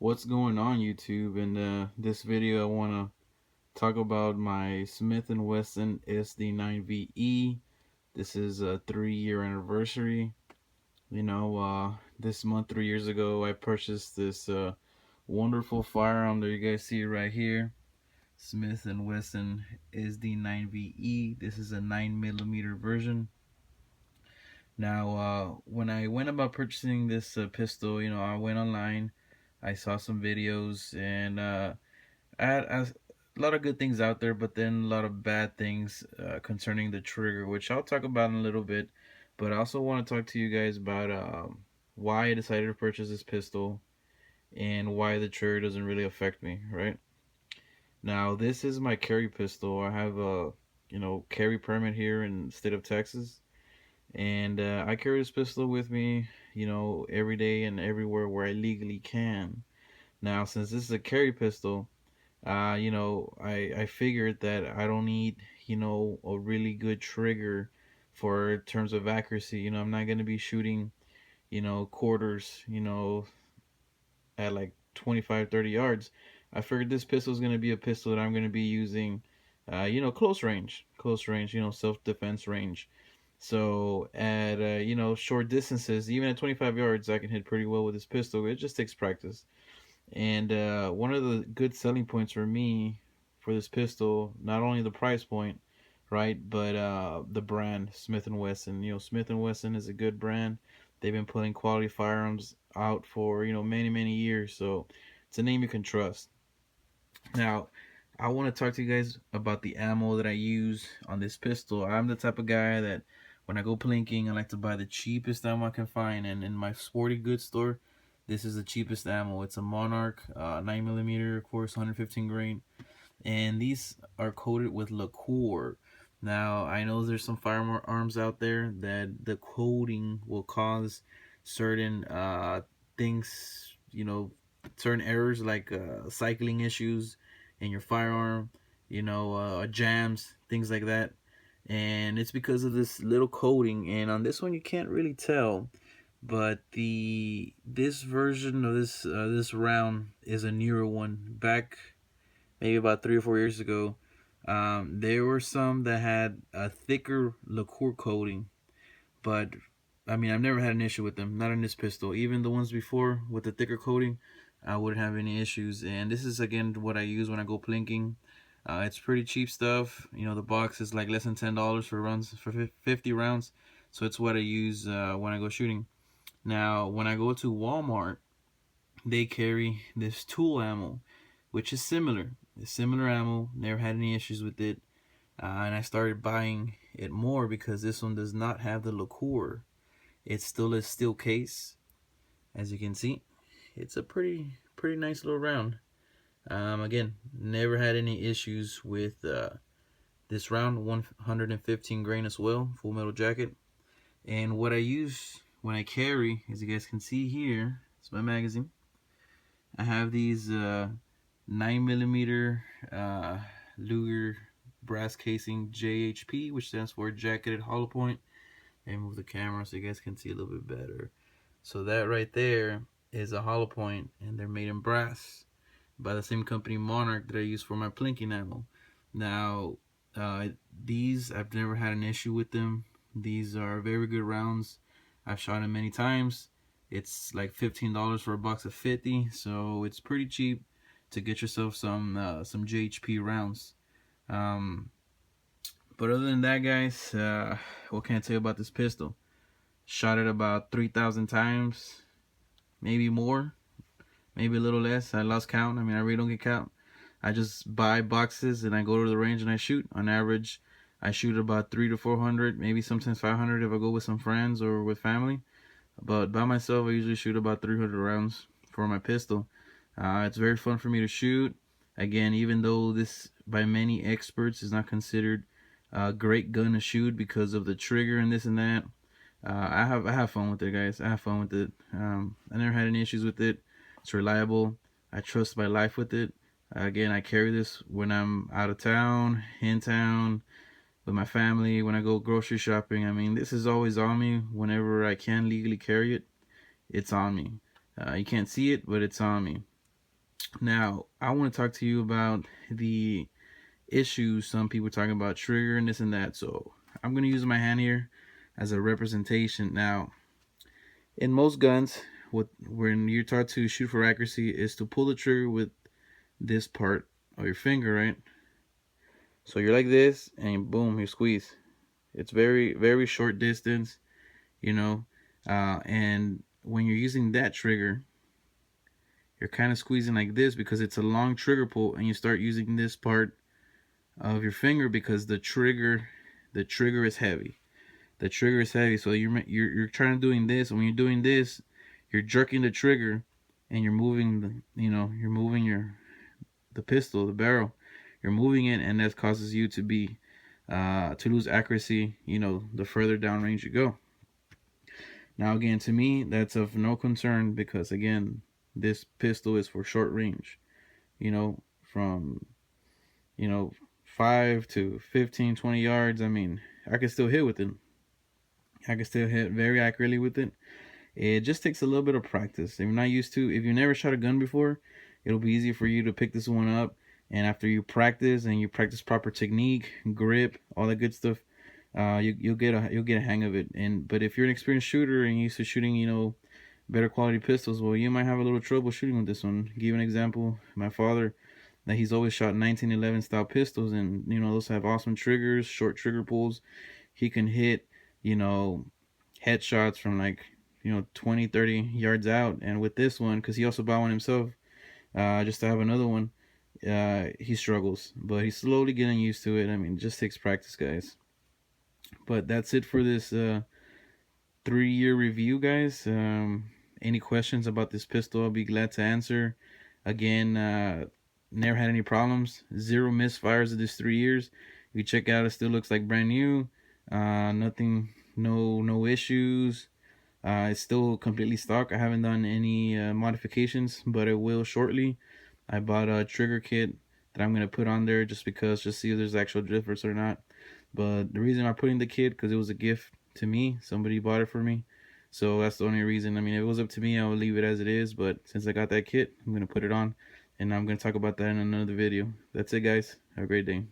What's going on YouTube? In this video I want to talk about my Smith & Wesson SD9VE. This is a 3-year anniversary. This month 3 years ago I purchased this wonderful firearm that you guys see right here. Smith & Wesson SD9VE. This is a 9mm version. Now when I went about purchasing this pistol, I went online, I saw some videos, and I had a lot of good things out there, but then a lot of bad things concerning the trigger, which I'll talk about in a little bit. But I also want to talk to you guys about why I decided to purchase this pistol and why the trigger doesn't really affect me, right? Now, this is my carry pistol. I have a, carry permit here in the state of Texas, and I carry this pistol with me, every day and everywhere where I legally can. Now, since this is a carry pistol, I figured that I don't need, a really good trigger for terms of accuracy. I'm not gonna be shooting, quarters, at like 25, 30 yards. I figured this pistol is gonna be a pistol that I'm gonna be using, close range, self-defense range. So at short distances, even at 25 yards, I can hit pretty well with this pistol. It just takes practice. And one of the good selling points for me for this pistol, not only the price point, right, but the brand Smith and Wesson. Smith and Wesson is a good brand. They've been putting quality firearms out for many years, so it's a name you can trust. Now, I want to talk to you guys about the ammo that I use on this pistol. I'm the type of guy that when I go plinking, I like to buy the cheapest ammo I can find, and in my sporty goods store, this is the cheapest ammo. It's a Monarch 9mm, of course, 115 grain, and these are coated with lacquer. Now, I know there's some firearms out there that the coating will cause certain things, certain errors like cycling issues in your firearm, jams, things like that. And it's because of this little coating. And on this one, you can't really tell, but this version of this round is a newer one. Back maybe about 3 or 4 years ago, there were some that had a thicker lacquer coating, but I mean, I've never had an issue with them. Not in this pistol. Even the ones before with the thicker coating, I wouldn't have any issues. And this is again what I use when I go plinking. It's pretty cheap stuff. The box is like less than $10 for rounds, for 50 rounds. So it's what I use when I go shooting. Now, when I go to Walmart, they carry this tool ammo, which is similar. It's similar ammo. Never had any issues with it. And I started buying it more because this one does not have the lacquer. It's still a steel case, as you can see. It's a pretty nice little round. Again, never had any issues with this round. 115 grain as well, full metal jacket. And what I use when I carry, as you guys can see here, it's my magazine. I have these 9mm Luger brass casing JHP, which stands for jacketed hollow point. And move the camera so you guys can see a little bit better. So that right there is a hollow point, and they're made in brass by the same company, Monarch, that I use for my plinking ammo. Now, these, I've never had an issue with them. These are very good rounds. I've shot them many times. It's like $15 for a box of 50, so it's pretty cheap to get yourself some JHP rounds. But other than that, guys, what can I tell you about this pistol? Shot it about 3,000 times, maybe more, maybe a little less. I lost count. I mean, I really don't get count. I just buy boxes and I go to the range and I shoot. On average, I shoot about 300 to 400, maybe sometimes 500 if I go with some friends or with family. But by myself, I usually shoot about 300 rounds for my pistol. It's very fun for me to shoot. Again, even though this, by many experts, is not considered a great gun to shoot because of the trigger and this and that, I have fun with it, guys. I have fun with it. I never had any issues with it. It's reliable. I trust my life with it. Again, I carry this when I'm out of town, in town, with my family, when I go grocery shopping. I mean, this is always on me. Whenever I can legally carry it, it's on me. You can't see it, but it's on me. Now, I want to talk to you about the issues some people talking about trigger and this and that. So I'm going to use my hand here as a representation. Now, in most guns, when you're taught to shoot for accuracy is to pull the trigger with this part of your finger, right? So you're like this, and boom, you squeeze. It's very, very short distance, you know. And when you're using that trigger, you're kind of squeezing like this because it's a long trigger pull, and you start using this part of your finger because the trigger is heavy. The trigger is heavy, so you're trying to doing this, and when you're doing this, you're jerking the trigger, and you're moving you're moving the pistol, the barrel, you're moving it, and that causes you to be to lose accuracy. The further down range you go. Now, again, to me, that's of no concern because again, this pistol is for short range. From 5 to 15, 20 yards. I mean, I can still hit with it. I can still hit very accurately with it. It just takes a little bit of practice. If you're not used to, if you never shot a gun before, it'll be easy for you to pick this one up. And after you practice and you practice proper technique, grip, all that good stuff, you'll get a hang of it. But if you're an experienced shooter and you're used to shooting, better quality pistols, well, you might have a little trouble shooting with this one. Give an example. My father, that he's always shot 1911 style pistols, and those have awesome triggers, short trigger pulls. He can hit headshots from like 20, 30 yards out. And with this one, because he also bought one himself, just to have another one, he struggles, but he's slowly getting used to it. I mean, it just takes practice, guys. But that's it for this 3-year review, guys. Any questions about this pistol, I'll be glad to answer. Again, never had any problems, 0 misfires of this 3 years. If you check out, it still looks like brand new. Nothing, no issues. It's still completely stock. I haven't done any modifications, but it will shortly. I bought a trigger kit that I'm gonna put on there just see if there's actual difference or not. But the reason I'm putting the kit, because it was a gift to me. Somebody bought it for me, so that's the only reason. I mean, if it was up to me, I would leave it as it is. But since I got that kit, I'm gonna put it on, and I'm gonna talk about that in another video. That's it, guys. Have a great day.